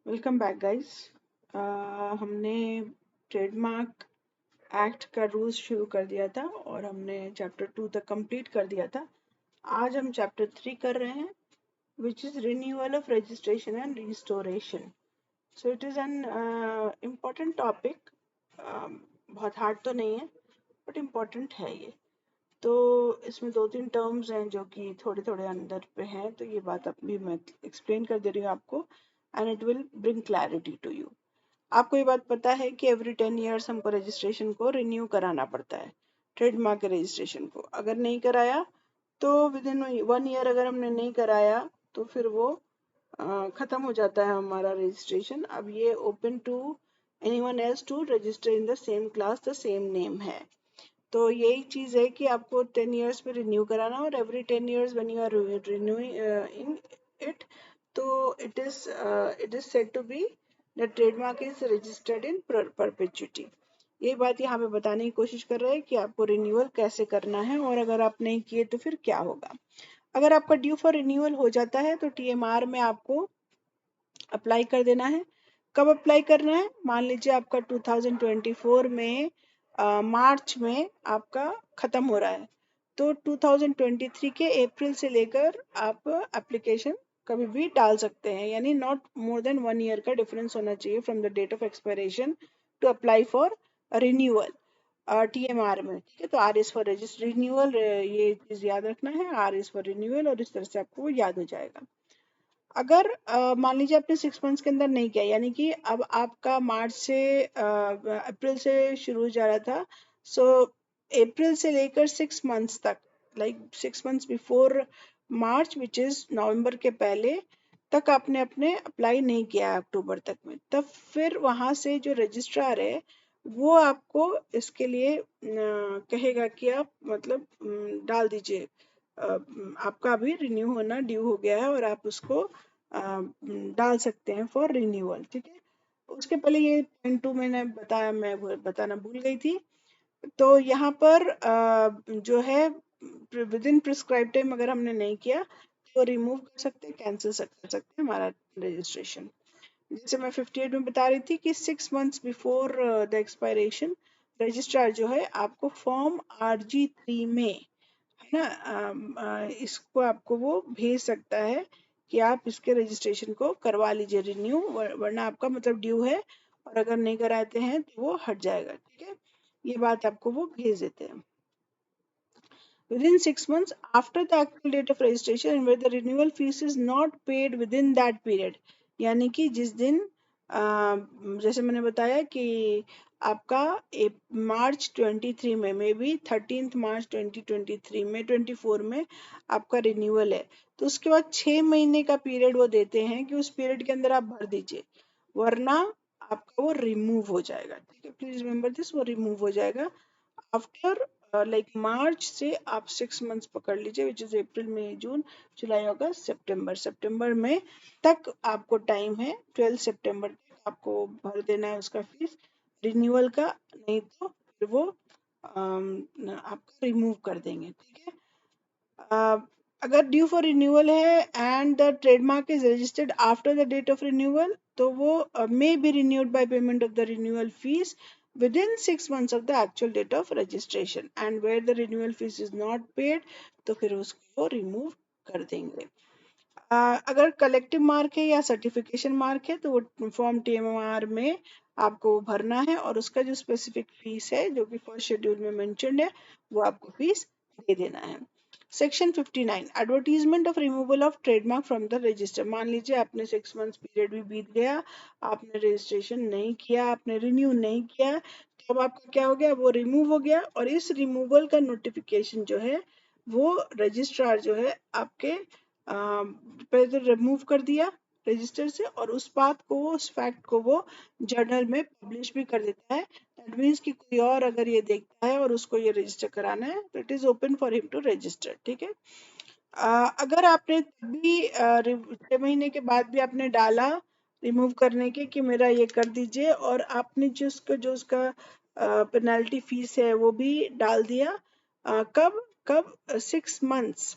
Welcome back guys. हमने trademark act का rules शुरू कर दिया था और हमने चैप्टर 2 तक कंप्लीट कर दिया था। आज हम चैप्टर 3 कर रहे हैं, which is renewal of registration and restoration. So it is an important topic. बहुत हार्ड तो नहीं है बट इम्पॉर्टेंट है ये। तो इसमें 2-3 टर्म्स हैं जो कि थोड़े थोड़े अंदर पे हैं, तो ये बात अभी मैं एक्सप्लेन कर दे रही हूँ आपको, and it will bring clarity to you. आपको ये बात पता है कि एवरी 10 years हमको रजिस्ट्रेशन को रिन्यू कराना पड़ता है। ट्रेडमार्क के रजिस्ट्रेशन को अगर नहीं कराया तो विद इन 1 year अगर हमने नहीं कराया तो फिर वो खत्म हो जाता है हमारा रजिस्ट्रेशन। अब ये open to anyone else to register in the same class, the same name है। तो यही चीज़ है कि आपको 10 years पे रिन्यू कराना, और every 10 years when you are renewing it, तो it is said to be the trademark is registered in perpetuity. ये बात यहाँ पे बताने की कोशिश कर रहे हैं कि आपको रिन्यूअल कैसे करना है, और अगर आप नहीं किए तो फिर क्या होगा। अगर आपका ड्यू फॉर रिन्यूअल हो जाता है तो टीएमआर में आपको अप्लाई कर देना है। कब अप्लाई करना है? मान लीजिए आपका 2024 में मार्च में आपका ख़त्म हो रहा है, तो 2023 के अप्रैल से लेकर आप एप्लीकेशन कभी भी डाल सकते हैं, यानी नॉट मोर देन 1 year का डिफरेंस होना चाहिए from the date of expiration to apply for renewal TMR में। ठीक है, तो R is for register renewal, ये चीज़ याद रखना है, आर इज फॉर रिन्यूअल, और इस तरह से आपको वो याद हो जाएगा। अगर मान लीजिए आपने 6 months के अंदर नहीं किया, यानी कि अब आपका मार्च से अप्रैल से शुरू हो जा रहा था, सो अप्रैल से लेकर 6 months तक, like 6 months before March which is नवंबर के पहले तक आपने अपने अप्लाई नहीं किया है अक्टूबर तक में, तब फिर वहाँ से जो रजिस्ट्रार है वो आपको इसके लिए कहेगा कि आप मतलब डाल दीजिए, आपका अभी रिन्यू होना ड्यू हो गया है और आप उसको डाल सकते हैं फॉर रिन्यूअल। ठीक है, उसके पहले ये पॉइंट 2 मैंने बताया, मैं बताना भूल गई थी। तो यहाँ पर जो है विद इन प्रिस्क्राइब टाइम अगर हमने नहीं किया तो रिमूव कर सकते हैं, कैंसिल कर सकते हैं हमारा रजिस्ट्रेशन। जैसे मैं 58 में बता रही थी कि 6 months before the expiration registrar जो है आपको फॉर्म RG3 में, है ना, इसको आपको वो भेज सकता है कि आप इसके रजिस्ट्रेशन को करवा लीजिए रिन्यू, वरना आपका मतलब ड्यू है और अगर नहीं कराते हैं तो वो हट जाएगा। ठीक है, ये बात आपको वो भेज देते हैं। Within 6 months after the actual date of registration and where the renewal fees is not paid within that period, यानी कि जिस दिन जैसे मैंने बताया कि आपका मार्च 23 में, मे बी 13 मार्च 2023 में 24 में आपका रिन्यूअल है, तो उसके बाद 6 महीने का पीरियड वो देते हैं कि उस पीरियड के अंदर आप भर दीजिए, वरना आपका वो रिमूव हो जाएगा। ठीक है, प्लीज रिमेंबर दिस, वो रिमूव हो जाएगा आफ्टर लाइक मार्च से आप 6 months पकड़ लीजिए, विच इज अप्रैल मई जून जुलाई अगस्त सितंबर, सितंबर में तक आपको टाइम है, 12 सितंबर तक आपको भर देना है उसका फीस रिन्यूअल का, नहीं तो फिर वो आपका रिमूव कर देंगे। ठीक है, अगर ड्यू फॉर रिन्यूअल है and the trademark is registered after the date of renewal, तो वो may be renewed by payment of the renewal fees within 6 months of the actual date of registration, and where the renewal fees is not paid तो फिर उसको remove कर देंगे। अगर collective mark है या सर्टिफिकेशन मार्क है तो वो फॉर्म टीएमआर में आपको भरना है, और उसका जो स्पेसिफिक फीस है जो कि फर्स्ट शेड्यूल में मेंशन्ड है वो आपको फीस दे देना है। Section 59, advertisement of removal of trademark from the register. मान लीजिए आपने 6 months पीरियड भी बीत गया, आपने रजिस्ट्रेशन नहीं किया, आपने रिन्यू नहीं किया, तो अब आपका क्या हो गया, वो रिमूव हो गया, और इस रिमूवल का नोटिफिकेशन जो है वो रजिस्ट्रार जो है आपके पहले तो रिमूव कर दिया रजिस्टर से, और उस बात को, उस फैक्ट को वो जर्नल में पब्लिश भी कर देता है। दैट मीन्स कि कोई और अगर ये देखता है और उसको ये रजिस्टर कराना है तो it is open for him to register. ठीक है, अगर आपने तभी 6 महीने के बाद भी आपने डाला रिमूव करने के कि मेरा ये कर दीजिए, और आपने जो उसका पेनल्टी फीस है वो भी डाल दिया, कब कब 6 months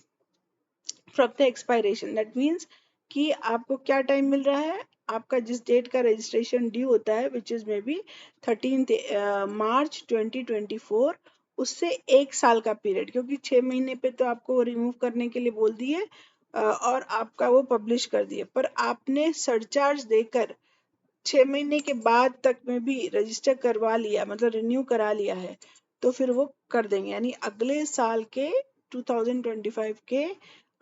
from the expiration, that means कि आपको क्या टाइम मिल रहा है, आपका जिस डेट का रजिस्ट्रेशन ड्यू होता है विच इज मे बी 13 मार्च 2024, उससे 1 साल का पीरियड, क्योंकि 6 महीने पे तो आपको वो रिमूव करने के लिए बोल दिए और आपका वो पब्लिश कर दिए, पर आपने सरचार्ज देकर 6 महीने के बाद तक में भी रजिस्टर करवा लिया, मतलब रिन्यू करा लिया है, तो फिर वो कर देंगे। यानी अगले साल के 2025 के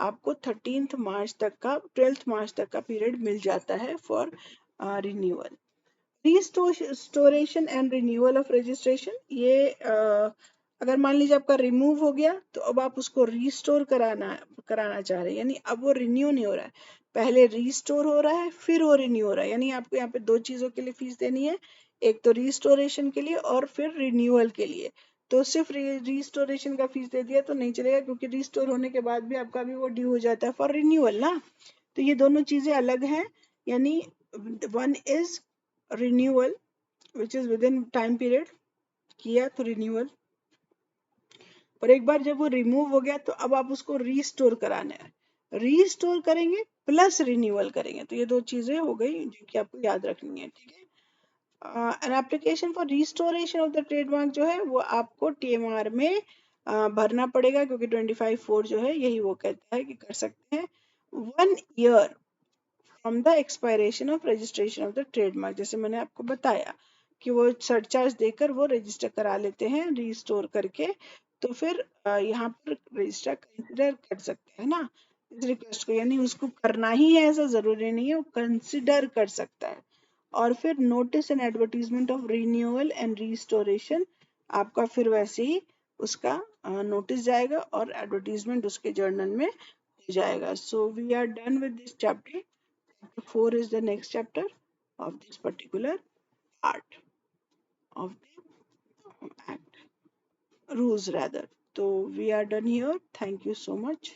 आपको 13 मार्च तक का 12 मार्च तक का पीरियड मिल जाता है for renewal. Restoration and renewal of registration, ये अगर मान लीजिए आपका रिमूव हो गया तो अब आप उसको रिस्टोर कराना चाह रहे हैं, यानी अब वो रिन्यू नहीं हो रहा है, पहले रिस्टोर हो रहा है फिर वो रिन्यू हो रहा है। यानी आपको यहाँ पे 2 चीजों के लिए फीस देनी है, एक तो रिस्टोरेशन के लिए और फिर रिन्यूअल के लिए। तो सिर्फ रिस्टोरेशन का फीस दे दिया तो नहीं चलेगा, क्योंकि रिस्टोर होने के बाद भी आपका भी वो ड्यू हो जाता है फॉर रिन्यूअल ना। तो ये दोनों चीजें अलग हैं, यानी one is renewal which is with in time period किया तो रिन्यूअल, और एक बार जब वो रिमूव हो गया तो अब आप उसको रीस्टोर कराना है, रीस्टोर करेंगे प्लस रिन्यूअल करेंगे, तो ये 2 चीजें हो गई जो कि आपको याद रखनी है, ठीक है। An application for restoration of the trademark जो है वो आपको टीएमआर में भरना पड़ेगा, क्योंकि 25(4) जो है यही वो कहता है कि कर सकते हैं 1 year from the expiration of registration of the trademark. जैसे मैंने आपको बताया कि वो सरचार्ज देकर वो रजिस्टर करा लेते हैं रीस्टोर करके, तो फिर यहाँ पर रजिस्टर कंसिडर कर सकते हैं ना इस रिक्वेस्ट को, यानी उसको करना ही है ऐसा जरूरी नहीं है, वो कंसिडर कर सकता है। और फिर notice and advertisement of renewal and restoration, आपका फिर वैसे ही उसका नोटिस जाएगा और एडवर्टीजमेंट उसके जर्नल में हो जाएगा। So we are done with this chapter. 4 is the next chapter of this particular part of the act, rules rather. So we are done here. Thank you so much.